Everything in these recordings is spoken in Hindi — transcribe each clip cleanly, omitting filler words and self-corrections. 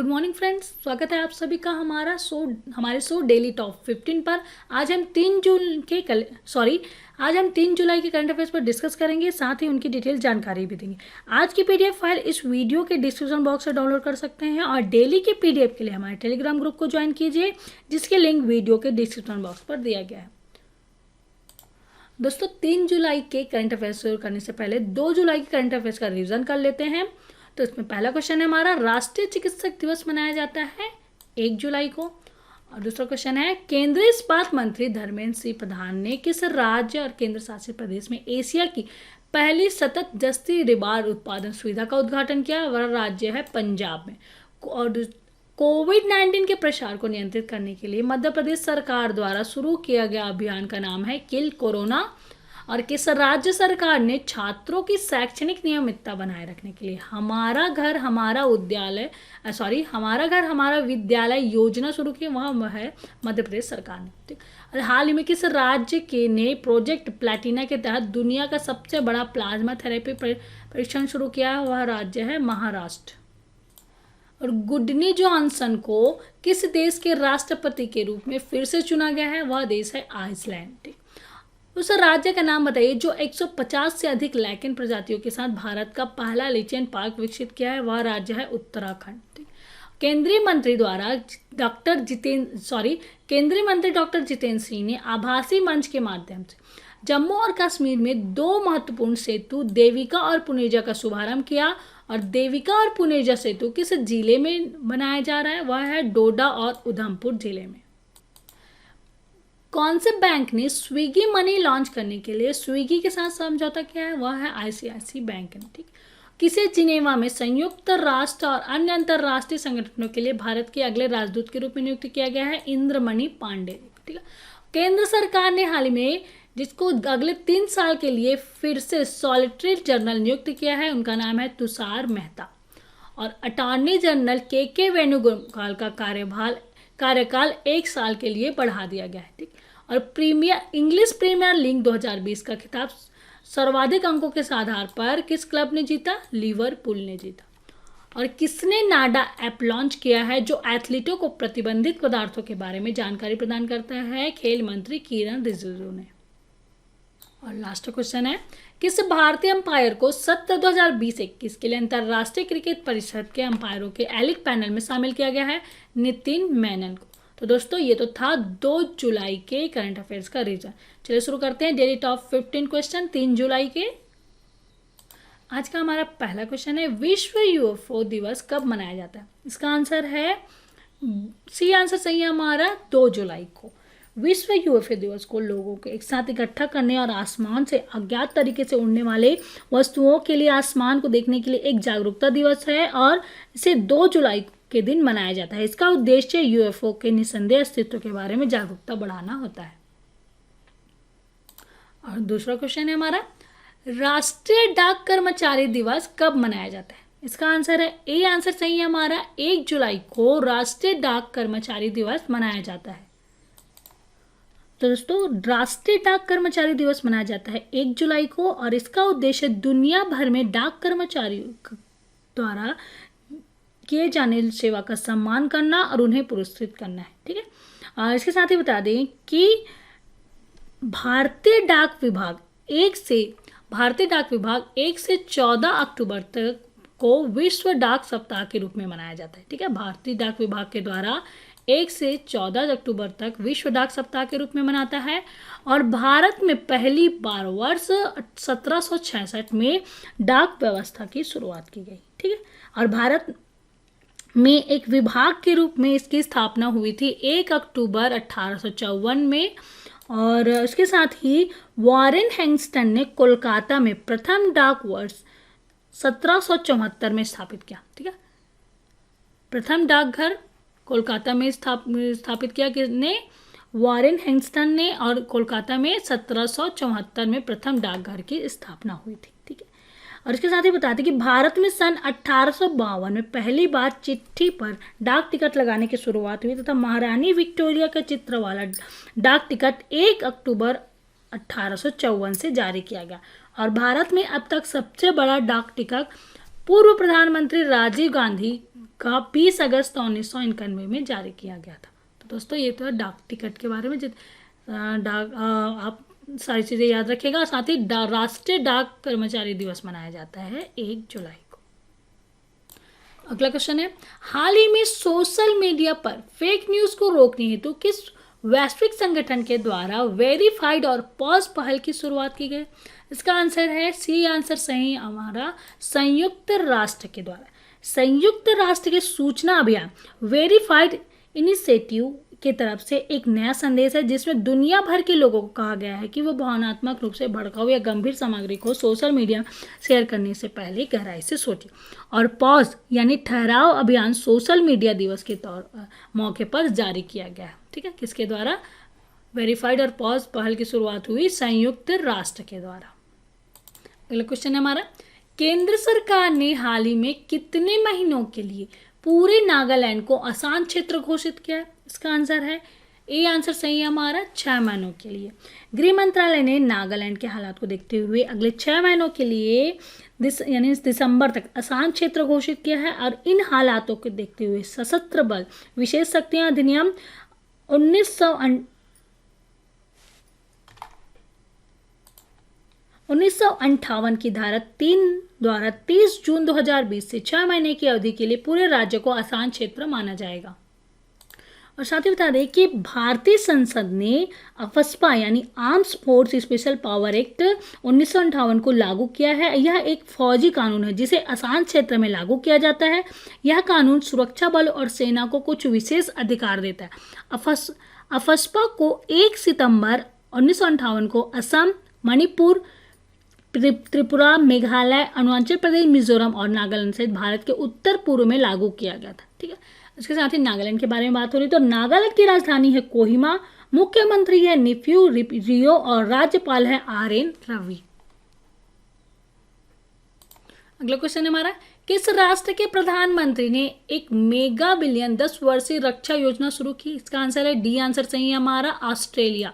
गुड मॉर्निंग फ्रेंड्स, स्वागत है आप सभी का हमारे शो डेली टॉप 15 पर। आज हम 3 जुलाई के करंट अफेयर्स पर डिस्कस करेंगे, साथ ही उनकी डिटेल जानकारी भी देंगे। आज की पीडीएफ फाइल इस वीडियो के डिस्क्रिप्शन बॉक्स से डाउनलोड कर सकते हैं और डेली के पीडीएफ के लिए हमारे टेलीग्राम ग्रुप को ज्वाइन कीजिए, जिसके लिंक वीडियो के डिस्क्रिप्शन बॉक्स पर दिया गया है। दोस्तों, 3 जुलाई के करंट अफेयर्स शुरू करने से पहले 2 जुलाई के करंट अफेयर्स का रिवीजन कर लेते हैं। तो इसमें पहला क्वेश्चन है हमारा, राष्ट्रीय चिकित्सक दिवस मनाया जाता है 1 जुलाई को। और दूसरा क्वेश्चन है, केंद्रीय इस्पात मंत्री धर्मेंद्र सिंह प्रधान ने किस राज्य और केंद्र शासित प्रदेश में एशिया की पहली सतत जस्ती रिबार उत्पादन सुविधा का उद्घाटन किया? वह राज्य है पंजाब में। और कोविड-19 के प्रसार को नियंत्रित करने के लिए मध्य प्रदेश सरकार द्वारा शुरू किया गया अभियान का नाम है किल कोरोना। और किस राज्य सरकार ने छात्रों की शैक्षणिक नियमितता बनाए रखने के लिए हमारा घर हमारा विद्यालय योजना शुरू की? वह है मध्य प्रदेश सरकार ने। ठीक। और हाल ही में किस राज्य के ने प्रोजेक्ट प्लैटिना के तहत दुनिया का सबसे बड़ा प्लाज्मा थेरेपी परीक्षण शुरू किया? वह राज्य है महाराष्ट्र। और गुडनी जॉनसन को किस देश के राष्ट्रपति के रूप में फिर से चुना गया है? वह देश है आइसलैंड। उस राज्य का नाम बताइए जो 150 से अधिक लैकेन प्रजातियों के साथ भारत का पहला लिचेन पार्क विकसित किया है? वह राज्य है उत्तराखंड। केंद्रीय मंत्री डॉक्टर जितेंद्र सिंह ने आभासी मंच के माध्यम से जम्मू और कश्मीर में 2 महत्वपूर्ण सेतु देविका और पुनेजा का शुभारंभ किया। और देविका और पुनेजा सेतु किस जिले में बनाया जा रहा है? वह है डोडा और उधमपुर जिले में। कौन से बैंक ने स्विगी मनी लॉन्च करने के लिए स्विगी के साथ समझौता किया है? वह है आईसीआईसीआई बैंक ने। ठीक। किसे जिनेवा में संयुक्त राष्ट्र और अन्य अंतर्राष्ट्रीय संगठनों के लिए भारत के अगले राजदूत के रूप में नियुक्त किया गया है? इंद्रमणि पांडे। ठीक है। केंद्र सरकार ने हाल ही में जिसको अगले 3 साल के लिए फिर से सॉलिसिटर जनरल नियुक्त किया है, उनका नाम है तुषार मेहता। और अटॉर्नी जनरल के वेणुगोपाल का कार्यकाल 1 साल के लिए बढ़ा दिया गया है। ठीक। और इंग्लिश प्रीमियर लीग 2020 का खिताब सर्वाधिक अंकों के आधार पर किस क्लब ने जीता? लिवरपूल ने जीता। और किसने नाडा ऐप लॉन्च किया है जो एथलीटों को प्रतिबंधित पदार्थों के बारे में जानकारी प्रदान करता है? खेल मंत्री किरण रिजिजू ने। और लास्ट क्वेश्चन है, किस भारतीय अंपायर को सत्र 2020-21 के लिए अंतर्राष्ट्रीय क्रिकेट परिषद के अंपायरों के एलिट पैनल में शामिल किया गया है? नितिन मेनन को। तो दोस्तों, ये तो था 2 जुलाई के करंट अफेयर्स का रिवीजन। चलिए शुरू करते हैं डेली टॉप 15 क्वेश्चन 3 जुलाई के। आज का हमारा पहला क्वेश्चन है, विश्व यूएफओ दिवस कब मनाया जाता है? इसका आंसर है सी आंसर सही है हमारा 2 जुलाई को। विश्व यूएफओ दिवस को लोगों को एक साथ इकट्ठा करने और आसमान से अज्ञात तरीके से उड़ने वाले वस्तुओं के लिए आसमान को देखने के लिए एक जागरूकता दिवस है और इसे 2 जुलाई के दिन मनाया जाता है। इसका उद्देश्य यूएफओ के निस्संदेह अस्तित्व के बारे में जागरूकता बढ़ाना होता है। और दूसरा क्वेश्चन है हमारा, राष्ट्रीय डाक कर्मचारी दिवस कब मनाया जाता है? इसका आंसर है ए आंसर सही है हमारा 1 जुलाई को राष्ट्रीय डाक कर्मचारी दिवस मनाया जाता है। तो दोस्तों, राष्ट्रीय डाक कर्मचारी दिवस मनाया जाता है 1 जुलाई को और इसका उद्देश्य दुनिया भर में डाक कर्मचारियों द्वारा किए जाने वाली सेवा का सम्मान करना और उन्हें पुरस्कृत करना है। ठीक है। और इसके साथ ही बता दें कि भारतीय डाक विभाग 1 से 14 अक्टूबर तक को विश्व डाक सप्ताह के रूप में मनाया जाता है। ठीक है। भारतीय डाक विभाग के द्वारा 1 से 14 अक्टूबर तक विश्व डाक सप्ताह के रूप में मनाता है। और भारत में पहली बार वर्ष 1766 में डाक व्यवस्था की शुरुआत की गई। ठीक है। और भारत में एक विभाग के रूप में इसकी स्थापना हुई थी 1 अक्टूबर 1854 में। और इसके साथ ही वॉरेन हेंगस्टन ने कोलकाता में प्रथम डाक वर्ष 1774 में स्थापित किया। ठीक है। प्रथम डाकघर कोलकाता में स्थापित किया किसने? वॉरेन हेंगस्टन ने। और कोलकाता में 1774 में प्रथम डाकघर की स्थापना हुई थी। ठीक है। और इसके साथ ही बताते कि भारत में सन 1852 में पहली बार चिट्ठी पर डाक टिकट लगाने की शुरुआत हुई तथा महारानी विक्टोरिया का चित्र वाला डाक टिकट 1 अक्टूबर 1854 से जारी किया गया। और भारत में अब तक सबसे बड़ा डाक टिकट पूर्व प्रधानमंत्री राजीव गांधी का 20 अगस्त 1991 में जारी किया गया था। तो दोस्तों ये तो है डाक टिकट के बारे में। आप सारी चीज़ें याद रखिएगा। साथ ही राष्ट्रीय डाक कर्मचारी दिवस मनाया जाता है 1 जुलाई को। अगला क्वेश्चन है, हाल ही में सोशल मीडिया पर फेक न्यूज़ को रोकने हेतु किस वैश्विक संगठन के द्वारा वेरीफाइड और पॉज पहल की शुरुआत की गई? इसका आंसर है सी आंसर सही हमारा संयुक्त राष्ट्र के द्वारा। संयुक्त राष्ट्र के सूचना अभियान वेरीफाइड इनिशिएटिव की तरफ से एक नया संदेश है जिसमें दुनिया भर के लोगों को कहा गया है कि वो भावनात्मक रूप से भड़काऊ या गंभीर सामग्री को सोशल मीडिया शेयर करने से पहले गहराई से सोचें। और पॉज यानी ठहराव अभियान सोशल मीडिया दिवस के मौके पर जारी किया गया है। ठीक है, किसके द्वारा? वेरीफाइड और पॉज पहल की शुरुआत हुई संयुक्त राष्ट्र के द्वारा। अगला क्वेश्चन है हमारा, केंद्र सरकार ने हाल ही में कितने महीनों के लिए पूरे नागालैंड को आसान क्षेत्र घोषित किया है? इसका आंसर है ए आंसर सही है हमारा 6 महीनों के लिए। गृह मंत्रालय ने नागालैंड के हालात को देखते हुए अगले 6 महीनों के लिए यानी दिसंबर तक आसान क्षेत्र घोषित किया है। और इन हालातों को देखते हुए सशस्त्र बल विशेष शक्तियां अधिनियम 1958 की धारा 3 द्वारा 30 जून 2020 से 6 महीने की अवधि के लिए पूरे राज्य को आसान क्षेत्र माना जाएगा। और साथ ही बता दें कि भारतीय संसद ने अफस्पा यानी arms force special power act 1958 को लागू किया है। यह एक फौजी कानून है जिसे आसान क्षेत्र में लागू किया जाता है। यह कानून सुरक्षा बल और सेना को कुछ विशेष अधिकार देता है। अफस्पा को 1 सितंबर 1958 को असम, मणिपुर, त्रिपुरा, मेघालय, अरुणाचल प्रदेश, मिजोरम और नागालैंड सहित भारत के उत्तर पूर्व में लागू किया गया था। ठीक है, इसके साथ ही नागालैंड के बारे में बात हो रही तो नागालैंड की राजधानी है कोहिमा, मुख्यमंत्री है निफ्यू रियो और राज्यपाल है RN रवि। अगला क्वेश्चन है हमारा, किस राष्ट्र के प्रधानमंत्री ने एक मेगा बिलियन 10 वर्षीय रक्षा योजना शुरू की? इसका आंसर है डी आंसर सही है हमारा ऑस्ट्रेलिया।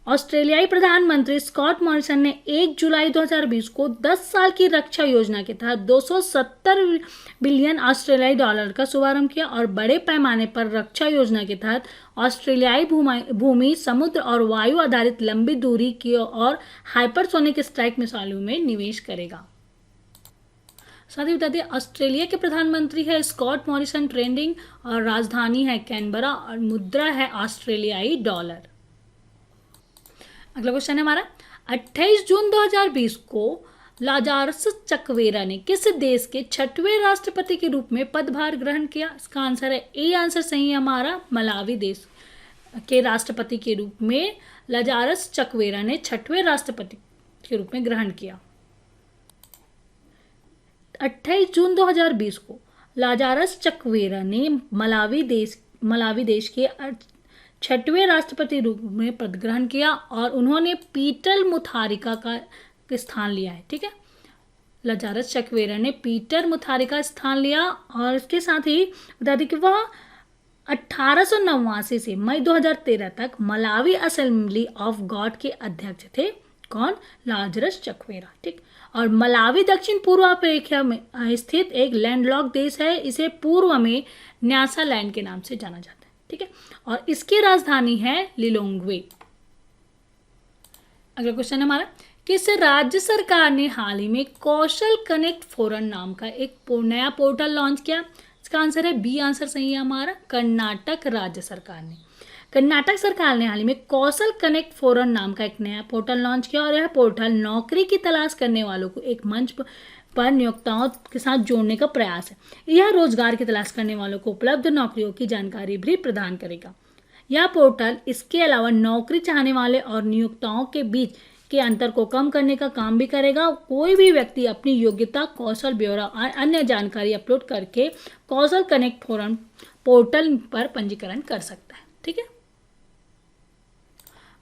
ऑस्ट्रेलियाई प्रधानमंत्री स्कॉट मॉरिसन ने 1 जुलाई 2020 को 10 साल की रक्षा योजना के तहत 270 बिलियन ऑस्ट्रेलियाई डॉलर का शुभारंभ किया। और बड़े पैमाने पर रक्षा योजना के तहत ऑस्ट्रेलियाई भूमि, समुद्र और वायु आधारित लंबी दूरी की और हाइपरसोनिक स्ट्राइक मिसाइलों में निवेश करेगा। साथ ही बता दें ऑस्ट्रेलिया के प्रधानमंत्री है स्कॉट मॉरिसन ट्रेंडिंग और राजधानी है कैनबरा और मुद्रा है ऑस्ट्रेलियाई डॉलर। अगला क्वेश्चन है हमारा, 28 जून 2020 को लाजारस चकवेरा ने किस देश के 6वें राष्ट्रपति के रूप में पदभार ग्रहण किया? इसका आंसर है ए आंसर सही है हमारा मलावी देश के राष्ट्रपति के रूप में लाजारस चकवेरा ने 6वें राष्ट्रपति के रूप में ग्रहण किया। 28 जून 2020 को लाजारस चकवेरा ने मलावी देश के 6वें राष्ट्रपति रूप में पद ग्रहण किया और उन्होंने पीटर मुथारिका का स्थान लिया है। ठीक है, लाजारस चकवेरा ने पीटर मुथारिका स्थान लिया। और इसके साथ ही बता दें कि वह 1889 से मई 2013 तक मलावी असेंबली ऑफ गॉड के अध्यक्ष थे। कौन? लाजारस चकवेरा। ठीक, और मलावी दक्षिण पूर्व अफ्रीका में स्थित एक लैंडलॉक देश है। इसे पूर्व में न्यासालैंड के नाम से जाना जाता है। ठीक है, और इसकी राजधानी है लिलोंग्वे। अगला क्वेश्चन है हमारा, किस राज्य सरकार ने हाल ही में कौशल कनेक्ट फोरम नाम का एक नया पोर्टल लॉन्च किया? इसका आंसर है बी आंसर सही है हमारा कर्नाटक राज्य सरकार ने। कर्नाटक सरकार ने हाल ही में कौशल कनेक्ट फोरम नाम का एक नया पोर्टल लॉन्च किया और यह पोर्टल नौकरी की तलाश करने वालों को एक मंच पर नियोक्ताओं के साथ जोड़ने का प्रयास है। यह रोजगार की तलाश करने वालों को उपलब्ध नौकरियों की जानकारी भी प्रदान करेगा। यह पोर्टल इसके अलावा नौकरी चाहने वाले और नियोक्ताओं के बीच के अंतर को कम करने का काम भी करेगा। कोई भी व्यक्ति अपनी योग्यता, कौशल ब्यौरा और अन्य जानकारी अपलोड करके कौशल कनेक्ट फोरम पोर्टल पर पंजीकरण कर सकता है। ठीक है,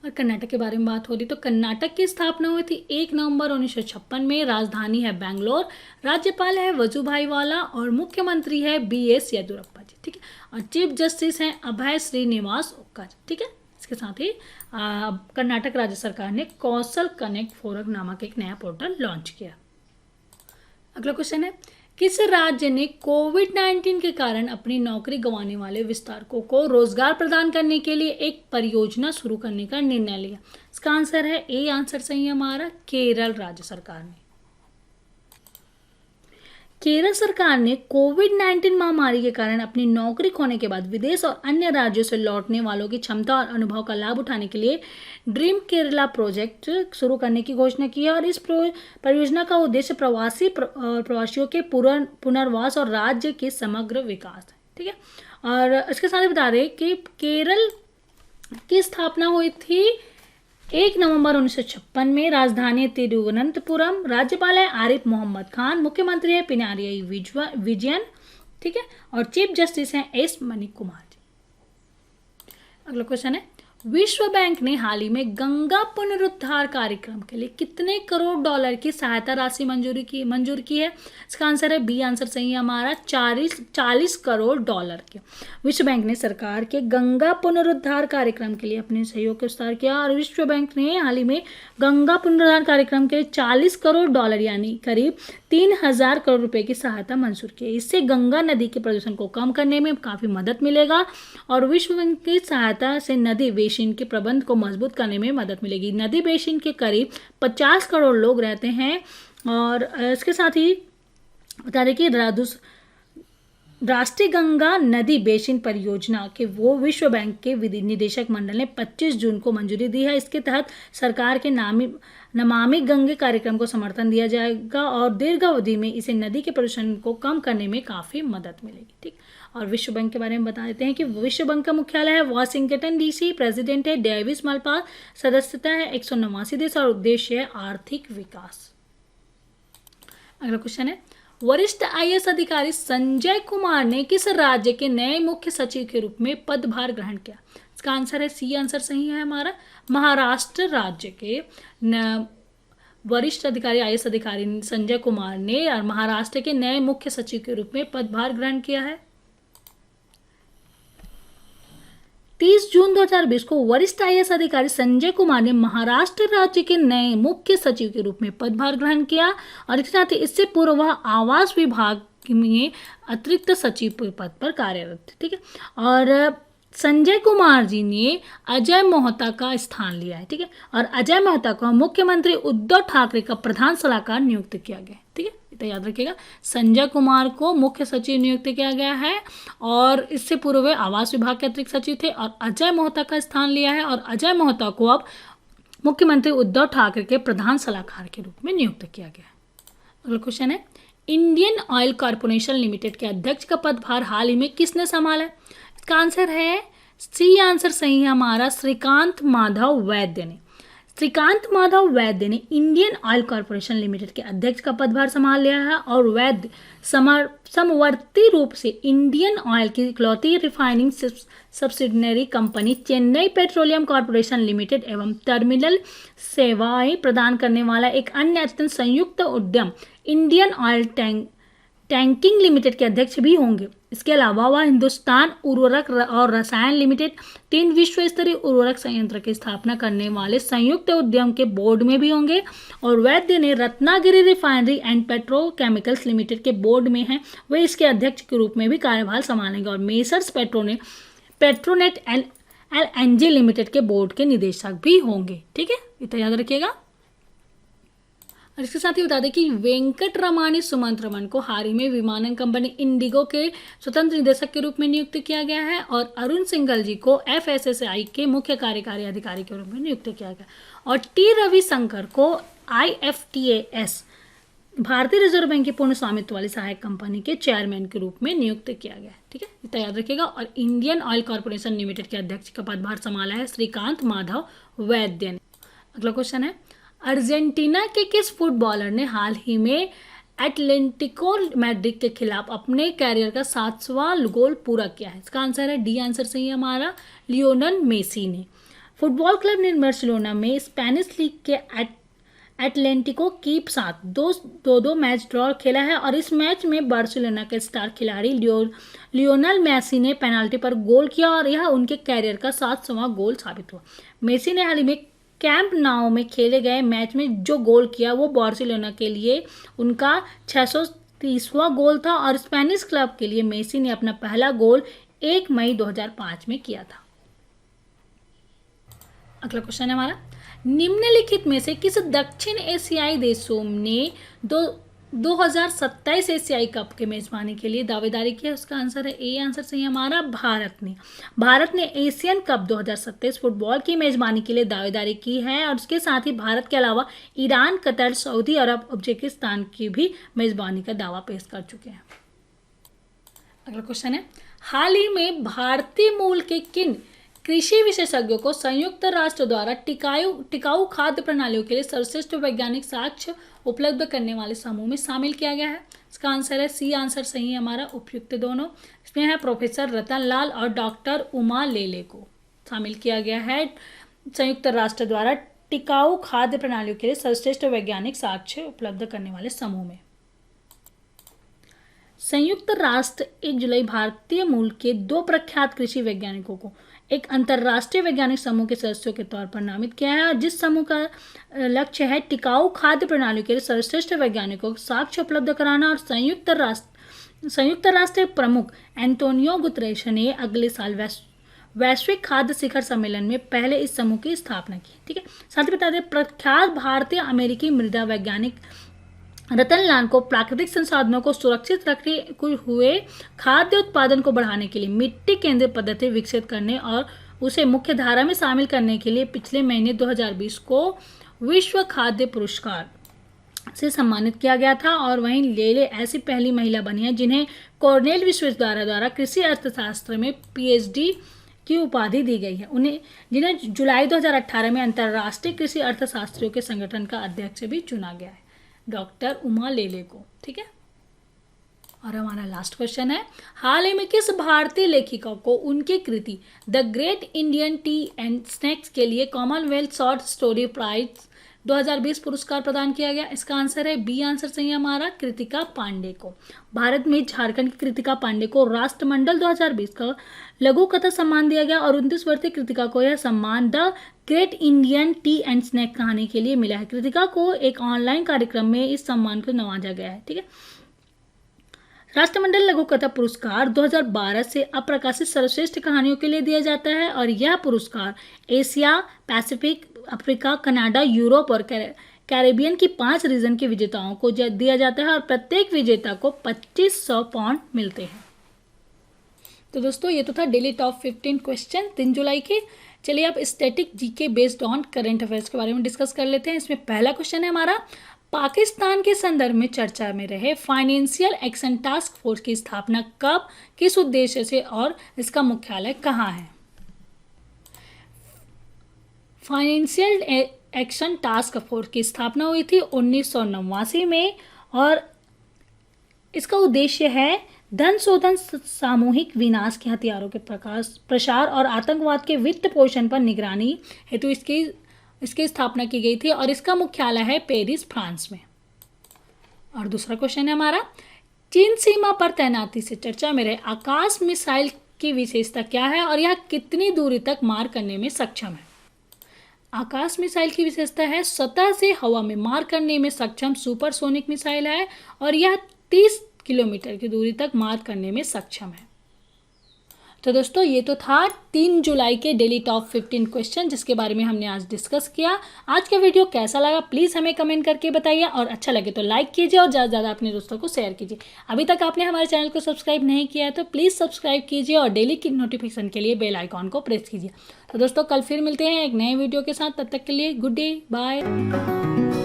और कर्नाटक के बारे में बात हो रही तो कर्नाटक की स्थापना हुई थी 1 नवंबर 1956 में। राजधानी है बेंगलोर, राज्यपाल है वजुभाई वाला और मुख्यमंत्री है BS येदियुरप्पा जी। ठीक है, और चीफ जस्टिस हैं अभय श्रीनिवास ओका जी। ठीक है, इसके साथ ही कर्नाटक राज्य सरकार ने कौशल कनेक्ट फोरम नामक एक नया पोर्टल लॉन्च किया। अगला क्वेश्चन है, किस राज्य ने कोविड-19 के कारण अपनी नौकरी गंवाने वाले विस्तारकों को रोजगार प्रदान करने के लिए एक परियोजना शुरू करने का निर्णय लिया? इसका आंसर है ए। आंसर सही है हमारा केरल राज्य सरकार ने। केरल सरकार ने कोविड-19 महामारी के कारण अपनी नौकरी खोने के बाद विदेश और अन्य राज्यों से लौटने वालों की क्षमता और अनुभव का लाभ उठाने के लिए ड्रीम केरला प्रोजेक्ट शुरू करने की घोषणा की है। और इस परियोजना का उद्देश्य प्रवासियों के पुनर्वास और राज्य के समग्र विकास है। ठीक है, और इसके साथ ही बता दें कि केरल की स्थापना हुई थी 1 नवंबर 1956 में। राजधानी तिरुवनंतपुरम। राज्यपाल है आरिफ मोहम्मद खान। मुख्यमंत्री है पिनाराई विजयन। ठीक है, और चीफ जस्टिस हैं एस मणि कुमार जी। अगला क्वेश्चन है, विश्व बैंक ने हाल ही में गंगा पुनरुद्धार कार्यक्रम के लिए कितने करोड़ डॉलर की सहायता राशि मंजूर की है? इसका आंसर है बी। आंसर सही है हमारा 40 करोड़ डॉलर के। विश्व बैंक ने सरकार के गंगा पुनरुद्धार कार्यक्रम के लिए अपने सहयोग का विस्तार किया और विश्व बैंक ने हाल ही में गंगा पुनरुद्धार कार्यक्रम के 40 करोड़ डॉलर यानी करीब 3000 करोड़ रुपए की सहायता मंजूर की। इससे गंगा नदी के प्रदूषण को कम करने में काफी मदद मिलेगा और विश्व बैंक की सहायता से नदी बेसिन के प्रबंध को मजबूत करने में मदद मिलेगी। नदी बेसिन के करीब 50 करोड़ लोग रहते हैं। और इसके साथ ही बता दें कि राष्ट्रीय गंगा नदी बेसिन परियोजना के वो विश्व बैंक के निदेशक मंडल ने 25 जून को मंजूरी दी है। इसके तहत सरकार के नमामि गंगे कार्यक्रम को समर्थन दिया जाएगा और दीर्घ अवधि में इसे नदी के प्रदूषण को कम करने में काफ़ी मदद मिलेगी। ठीक, और विश्व बैंक के बारे में बता देते हैं कि विश्व बैंक का मुख्यालय है वाशिंगटन DC। प्रेसिडेंट है डेविस मलपास। सदस्यता है 189 देश और उद्देश्य है आर्थिक विकास। अगला क्वेश्चन है, वरिष्ठ IAS अधिकारी संजय कुमार ने किस राज्य के नए मुख्य सचिव के रूप में पदभार ग्रहण किया? इसका आंसर है सी। आंसर सही है हमारा महाराष्ट्र राज्य के वरिष्ठ अधिकारी IAS अधिकारी संजय कुमार ने महाराष्ट्र के नए मुख्य सचिव के रूप में पदभार ग्रहण किया है। 30 जून 2020 को वरिष्ठ IAS अधिकारी संजय कुमार ने महाराष्ट्र राज्य के नए मुख्य सचिव के रूप में पदभार ग्रहण किया और इसके साथ ही इससे पूर्व वह आवास विभाग में अतिरिक्त सचिव पद पर कार्यरत थे। ठीक है, और संजय कुमार जी ने अजय मोहता का स्थान लिया है। ठीक है, और अजय मोहता को मुख्यमंत्री उद्धव ठाकरे का प्रधान सलाहकार नियुक्त किया गया। ठीक है, तो याद रखिएगा संजय कुमार को मुख्य सचिव नियुक्त किया गया है और इससे पूर्व वे आवास विभाग के अतिरिक्त सचिव थे और अजय मोहता का स्थान लिया है और अजय मोहता को अब मुख्यमंत्री उद्धव ठाकरे के प्रधान सलाहकार के रूप में नियुक्त किया गया है। अगला क्वेश्चन है, इंडियन ऑयल कॉर्पोरेशन लिमिटेड के अध्यक्ष का पदभार हाल ही में किसने संभाला? इसका आंसर है सी। आंसर सही है हमारा श्रीकांत माधव वैद्य ने। श्रीकांत माधव वैद्य ने इंडियन ऑयल कॉर्पोरेशन लिमिटेड के अध्यक्ष का पदभार संभाल लिया है और वैद्य समवर्ती रूप से इंडियन ऑयल की इकलौती refining subsidiary company Chennai petroleum corporation limited एवं टर्मिनल सेवाएं प्रदान करने वाला एक अन्य अत्यंत संयुक्त उद्यम इंडियन ऑयल टैंकिंग लिमिटेड के अध्यक्ष भी होंगे। इसके अलावा वह हिंदुस्तान उर्वरक और रसायन लिमिटेड 3 विश्व स्तरीय उर्वरक संयंत्र की स्थापना करने वाले संयुक्त उद्यम के बोर्ड में भी होंगे और वैद्य ने Ratnagiri refinery and petrochemicals limited के बोर्ड में हैं, वे इसके अध्यक्ष के रूप में भी कार्यभार संभालेंगे और मेसर्स पेट्रोनेट LNG लिमिटेड के बोर्ड के निदेशक भी होंगे। ठीक है, इतना याद रखिएगा। और इसके साथ ही बता दें कि वेंकट रमानी सुमंत रमन को हाल ही में विमानन कंपनी इंडिगो के स्वतंत्र निदेशक के रूप में नियुक्त किया गया है और अरुण सिंघल जी को FSSAI के मुख्य कार्यकारी अधिकारी के रूप में नियुक्त किया गया और टी रविशंकर को IFTAS भारतीय रिजर्व बैंक की पूर्ण स्वामित्व वाली सहायक कंपनी के चेयरमैन के रूप में नियुक्त किया गया है। ठीक है, इतना याद रखिएगा। और इंडियन ऑयल कॉर्पोरेशन लिमिटेड के अध्यक्ष का पदभार संभाला है श्रीकांत माधव वैद्य ने। अगला क्वेश्चन है, अर्जेंटीना के किस फुटबॉलर ने हाल ही में एटलेटिको मैड्रिड के खिलाफ अपने कैरियर का 7वां गोल पूरा किया है? इसका आंसर है डी। आंसर सही है हमारा लियोनेल मेसी ने। फुटबॉल क्लब ने बार्सिलोना में स्पेनिश लीग के एटलेटिको के साथ 2-2 मैच ड्रॉ खेला है और इस मैच में बार्सिलोना के स्टार खिलाड़ी लियोनेल मेसी ने पेनाल्टी पर गोल किया और यह उनके कैरियर का 7वां गोल साबित हुआ। मेसी ने हाल ही में कैंप नाउ में खेले गए मैच में जो गोल किया वो बार्सिलोना के लिए उनका 30वां गोल था और स्पेनिश क्लब के लिए मेसी ने अपना पहला गोल 1 मई 2005 में किया था। अगला क्वेश्चन है हमारा, निम्नलिखित में से किस दक्षिण एशियाई देशों ने 2027 एशियाई कप के मेजबानी के लिए दावेदारी की है? उसका आंसर है ए आंसर सही है हमारा, भारत ने एशियन कप 2027 फुटबॉल की मेजबानी के लिए दावेदारी की है और उसके साथ ही भारत के अलावा ईरान, कतर, सऊदी अरब, उज्बेकिस्तान की भी मेजबानी का दावा पेश कर चुके हैं। अगला क्वेश्चन है, हाल ही में भारतीय मूल के किन कृषि विशेषज्ञों को संयुक्त राष्ट्र द्वारा टिकाऊ खाद्य प्रणालियों के लिए सर्वश्रेष्ठ वैज्ञानिक साक्ष्य उपलब्ध करने वाले समूह में शामिल किया गया है? इसका आंसर है सी आंसर सही है हमारा, उपयुक्त दोनों। इसमें है प्रोफेसर रतन लाल और डॉक्टर उमा लेले को शामिल किया गया है संयुक्त राष्ट्र द्वारा टिकाऊ खाद्य प्रणालियों के लिए सर्वश्रेष्ठ वैज्ञानिक साक्ष्य उपलब्ध करने वाले समूह में। संयुक्त राष्ट्र 1 जुलाई भारतीय मूल के 2 प्रख्यात कृषि वैज्ञानिकों को एक अंतर्राष्ट्रीय वैज्ञानिक समूह के सदस्यों के तौर पर नामित किया है, जिस समूह का लक्ष्य है टिकाऊ खाद्य प्रणालियों के लिए सर्वश्रेष्ठ वैज्ञानिकों को साक्ष्य उपलब्ध कराना। और संयुक्त राष्ट्र प्रमुख एंटोनियो गुतरेश ने अगले साल वैश्विक खाद्य शिखर सम्मेलन में पहले इस समूह की स्थापना की। ठीक है, साथ ही बता दें प्रख्यात भारतीय अमेरिकी मृदा वैज्ञानिक रतन लाल को प्राकृतिक संसाधनों को सुरक्षित रखते हुए खाद्य उत्पादन को बढ़ाने के लिए मिट्टी केंद्रित पद्धति विकसित करने और उसे मुख्य धारा में शामिल करने के लिए पिछले महीने 2020 को विश्व खाद्य पुरस्कार से सम्मानित किया गया था। और वहीं लेले ऐसी पहली महिला बनी है जिन्हें कॉर्नेल विश्वविद्यालय द्वारा कृषि अर्थशास्त्र में PhD की उपाधि दी गई है, जिन्हें जुलाई 2018 में अंतर्राष्ट्रीय कृषि अर्थशास्त्रियों के संगठन का अध्यक्ष भी चुना गया है, डॉक्टर उमा लेले को। ठीक है, और हमारा लास्ट क्वेश्चन है, हाल ही में किस भारतीय लेखिका को उनकी कृति the great Indian tea and snacks के लिए कॉमनवेल्थ शॉर्ट स्टोरी प्राइज 2020 पुरस्कार प्रदान किया गया? इसका आंसर है बी आंसर सही है हमारा, कृतिका पांडे को। भारत में झारखंड की कृतिका पांडे को राष्ट्रमंडल 2020 का लघु कथा सम्मान दिया गया और 29 वर्षीय कृतिका को यह सम्मान the great Indian tea and snack कहानी के लिए मिला है। कृतिका को एक ऑनलाइन कार्यक्रम में इस सम्मान को नवाजा गया है। ठीक है, राष्ट्रमंडल लघु कथा पुरस्कार 2012 से अप्रकाशित सर्वश्रेष्ठ कहानियों के लिए दिया जाता है और यह पुरस्कार Asia, Pacific, Africa, Canada, Europe और कैरेबियन की 5 रीजन के विजेताओं को दिया जाता है और प्रत्येक विजेता को 2500 पाउंड मिलते हैं। तो दोस्तों ये तो था डेली टॉप 15 क्वेश्चन 3 जुलाई के। चलिए अब static GK based on current affairs के बारे में डिस्कस कर लेते हैं। इसमें पहला क्वेश्चन है हमारा, पाकिस्तान के संदर्भ में चर्चा में रहे फाइनेंशियल एक्शन टास्क फोर्स की स्थापना कब, किस उद्देश्य से और इसका मुख्यालय कहाँ है? फाइनेंशियल एक्शन टास्क फोर्स की स्थापना हुई थी 1989 में और इसका उद्देश्य है धन शोधन, सामूहिक विनाश के हथियारों के प्रसार और आतंकवाद के वित्त पोषण पर निगरानी हेतु इसकी स्थापना की गई थी और इसका मुख्यालय है पेरिस, फ्रांस में। और दूसरा क्वेश्चन है हमारा, चीन सीमा पर तैनाती से चर्चा में रहे आकाश मिसाइल की विशेषता क्या है और यह कितनी दूरी तक मार करने में सक्षम है? आकाश मिसाइल की विशेषता है सतह से हवा में मार करने में सक्षम सुपरसोनिक मिसाइल है और यह 30 किलोमीटर की दूरी तक मार करने में सक्षम है। तो दोस्तों ये तो था 3 जुलाई के डेली टॉप 15 क्वेश्चन जिसके बारे में हमने आज डिस्कस किया। आज का वीडियो कैसा लगा प्लीज़ हमें कमेंट करके बताइए और अच्छा लगे तो लाइक कीजिए और ज़्यादा से ज़्यादा अपने दोस्तों को शेयर कीजिए। अभी तक आपने हमारे चैनल को सब्सक्राइब नहीं किया है तो प्लीज़ सब्सक्राइब कीजिए और डेली की नोटिफिकेशन के लिए बेल आइकॉन को प्रेस कीजिए। तो दोस्तों कल फिर मिलते हैं एक नए वीडियो के साथ, तब तक के लिए गुड डे, बाय।